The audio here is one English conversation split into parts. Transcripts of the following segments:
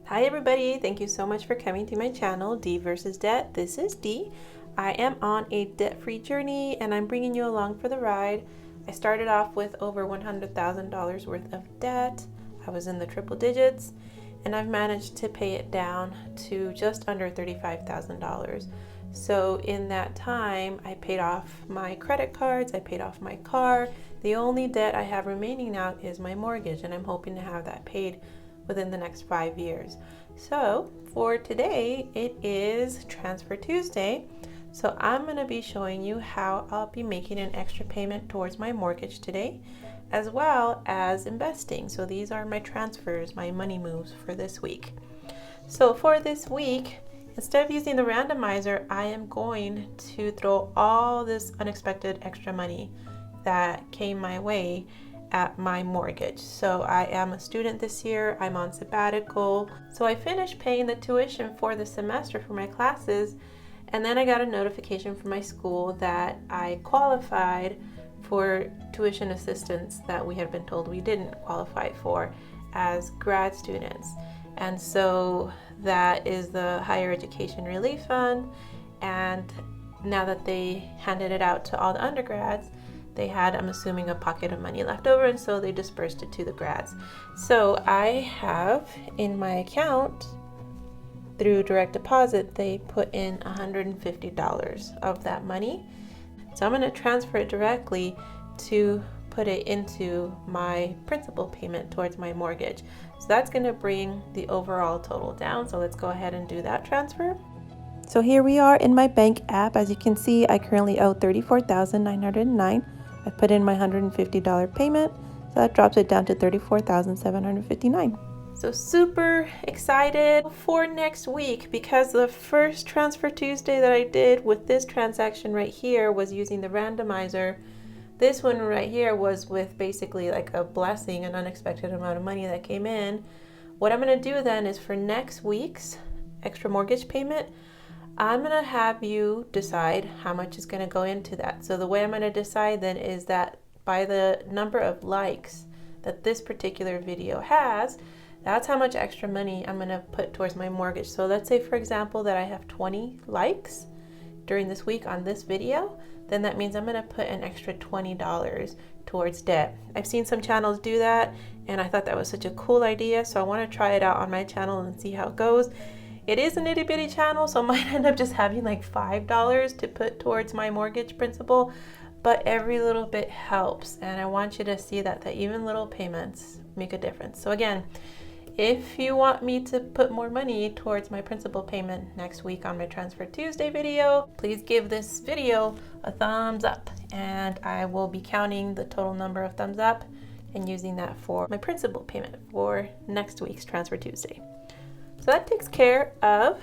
Hi everybody, thank you so much for coming to my channel, D versus Debt. This is D. I am on a debt-free journey and I'm bringing you along for the ride. I started off with over $100,000 worth of debt. I was in the triple digits and I've managed to pay it down to just under $35,000. So in that time, I paid off my credit cards, I paid off my car. The only debt I have remaining now is my mortgage, and I'm hoping to have that paid within the next 5 years. So for today, it is Transfer Tuesday. So I'm going to be showing you how I'll be making an extra payment towards my mortgage today, as well as investing. So these are my transfers, my money moves for this week. So for this week, instead of using the randomizer, I am going to throw all this unexpected extra money that came my way at my mortgage. So I am a student this year, I'm on sabbatical. So I finished paying the tuition for the semester for my classes, and then I got a notification from my school that I qualified for tuition assistance that we had been told we didn't qualify for as grad students. And so that is the Higher Education Relief Fund, and now that they handed it out to all the undergrads, they had, I'm assuming, a pocket of money left over, and so they dispersed it to the grads. So I have in my account, through direct deposit, they put in $150 of that money. So I'm going to transfer it directly to put it into my principal payment towards my mortgage. So that's going to bring the overall total down. So let's go ahead and do that transfer. So here we are in my bank app. As you can see, I currently owe $34,909. I put in my $150 payment, so that drops it down to $34,759. So super excited for next week, because the first Transfer Tuesday that I did with this transaction right here was using the randomizer. This one right here was with basically like a blessing, an unexpected amount of money that came in. What I'm going to do then is for next week's extra mortgage payment, I'm going to have you decide how much is going to go into that. So the way I'm going to decide then is that by the number of likes that this particular video has, that's how much extra money I'm going to put towards my mortgage. So let's say, for example, that I have 20 likes during this week on this video, then that means I'm going to put an extra $20 towards debt. I've seen some channels do that, and I thought that was such a cool idea, so I want to try it out on my channel and see how it goes. It is an itty bitty channel, so I might end up just having like $5 to put towards my mortgage principal, but every little bit helps, and I want you to see that even little payments make a difference. So again, if you want me to put more money towards my principal payment next week on my Transfer Tuesday video, please give this video a thumbs up, and I will be counting the total number of thumbs up and using that for my principal payment for next week's Transfer Tuesday. So that takes care of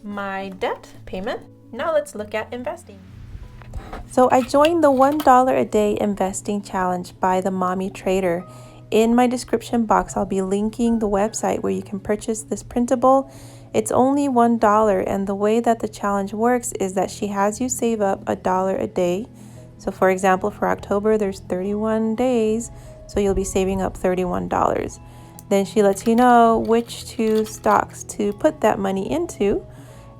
my debt payment. Now let's look at investing. So I joined the $1 a day investing challenge by the Mommy Trader. In my description box, I'll be linking the website where you can purchase this printable. It's only $1, and the way that the challenge works is that she has you save up $1 a day. So for example, for October, there's 31 days, so you'll be saving up $31. Then she lets you know which two stocks to put that money into.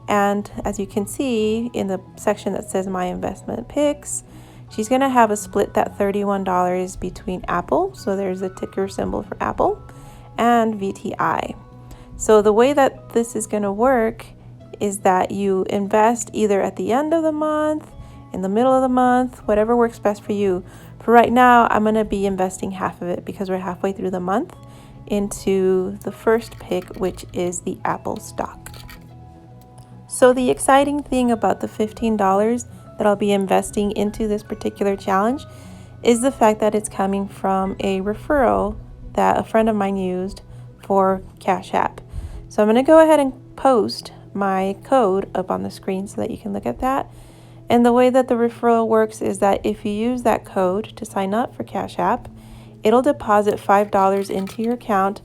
And as you can see in the section that says My Investment Picks, she's going to have us split that $31 between Apple. So there's a ticker symbol for Apple, and VTI. So the way that this is going to work is that you invest either at the end of the month, in the middle of the month, whatever works best for you. For right now, I'm going to be investing half of it because we're halfway through the month, into the first pick, which is the Apple stock. So the exciting thing about the $15 that I'll be investing into this particular challenge is the fact that it's coming from a referral that a friend of mine used for CashApp. So I'm going to go ahead and post my code up on the screen so that you can look at that. And the way that the referral works is that if you use that code to sign up for CashApp, it'll deposit $5 into your account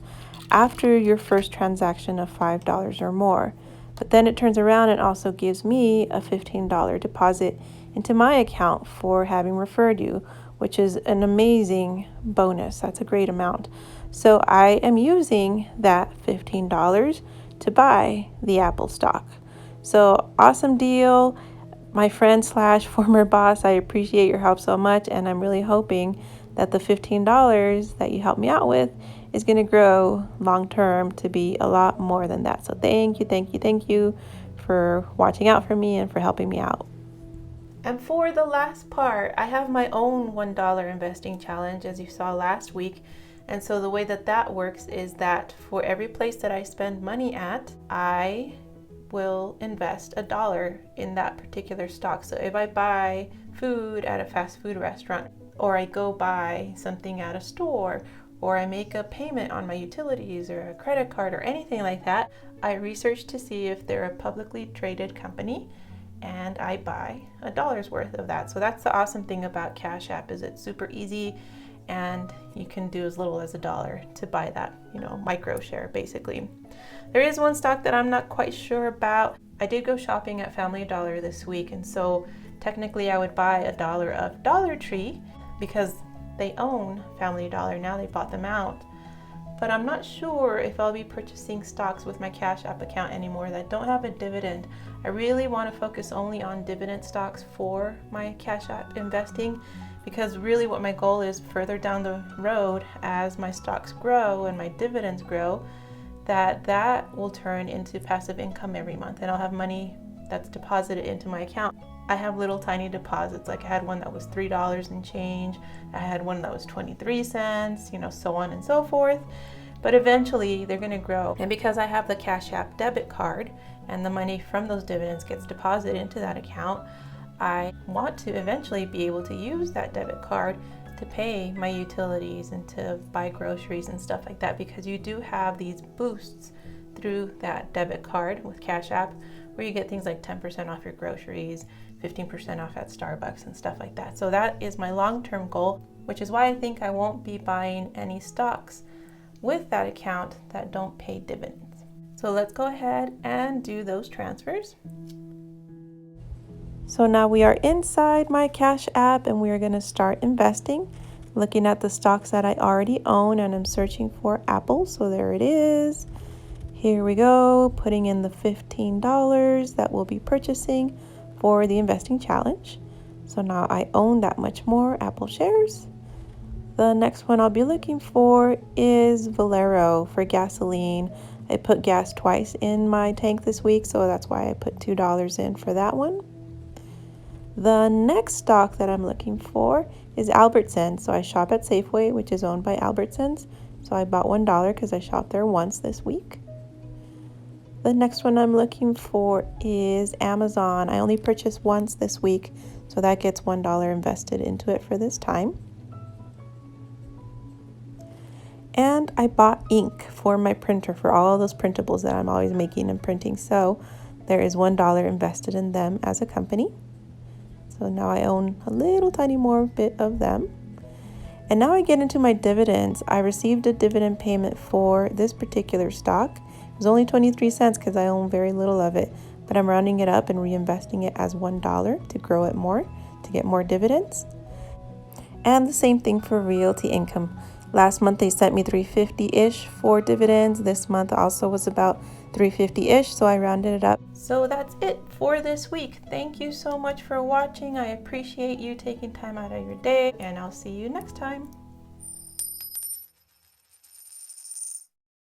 after your first transaction of $5 or more. But then it turns around and also gives me a $15 deposit into my account for having referred you, which is an amazing bonus. That's a great amount. So I am using that $15 to buy the Apple stock. So awesome deal. My friend slash former boss, I appreciate your help so much, and I'm really hoping that the $15 that you helped me out with is going to grow long term to be a lot more than that. So thank you for watching out for me and for helping me out. And for the last part, I have my own $1 investing challenge, as you saw last week. And so the way that works is that for every place that I spend money at, I will invest $1 in that particular stock. So if I buy food at a fast food restaurant, or I go buy something at a store, or I make a payment on my utilities or a credit card or anything like that, I research to see if they're a publicly traded company, and I buy $1's worth of that. So that's the awesome thing about CashApp, is it's super easy, and you can do as little as $1 to buy that, micro share basically. There is one stock that I'm not quite sure about. I did go shopping at Family Dollar this week, and so technically I would buy $1 of Dollar Tree because they own Family Dollar now. They bought them out. But I'm not sure if I'll be purchasing stocks with my CashApp account anymore that don't have a dividend. I really want to focus only on dividend stocks for my CashApp investing, because really what my goal is further down the road, as my stocks grow and my dividends grow, that will turn into passive income every month, and I'll have money that's deposited into my account. I have little tiny deposits, like I had one that was $3 and change, I had one that was 23 cents, so on and so forth. But eventually they're going to grow. And because I have the CashApp debit card and the money from those dividends gets deposited into that account, I want to eventually be able to use that debit card to pay my utilities and to buy groceries and stuff like that, because you do have these boosts through that debit card with CashApp, where you get things like 10% off your groceries, 15% off at Starbucks and stuff like that. So that is my long-term goal, which is why I think I won't be buying any stocks with that account that don't pay dividends. So let's go ahead and do those transfers. So now we are inside my CashApp, and we are going to start investing, looking at the stocks that I already own, and I'm searching for Apple. So there it is. Here we go, putting in the $15 that we'll be purchasing for the investing challenge. So now I own that much more Apple shares. The next one I'll be looking for is Valero for gasoline. I put gas twice in my tank this week, so that's why I put $2 in for that one. The next stock that I'm looking for is Albertsons. So I shop at Safeway, which is owned by Albertsons. So I bought $1 because I shopped there once this week. The next one I'm looking for is Amazon. I only purchased once this week, so that gets $1 invested into it for this time. And I bought ink for my printer, for all of those printables that I'm always making and printing. So there is $1 invested in them as a company. So now I own a little tiny more bit of them. And now I get into my dividends. I received a dividend payment for this particular stock. It was only 23 cents because I own very little of it, but I'm rounding it up and reinvesting it as $1 to grow it more, to get more dividends. And the same thing for realty income. Last month they sent me $350-ish for dividends. This month also was about $350-ish, so I rounded it up. So that's it for this week. Thank you so much for watching. I appreciate you taking time out of your day, and I'll see you next time.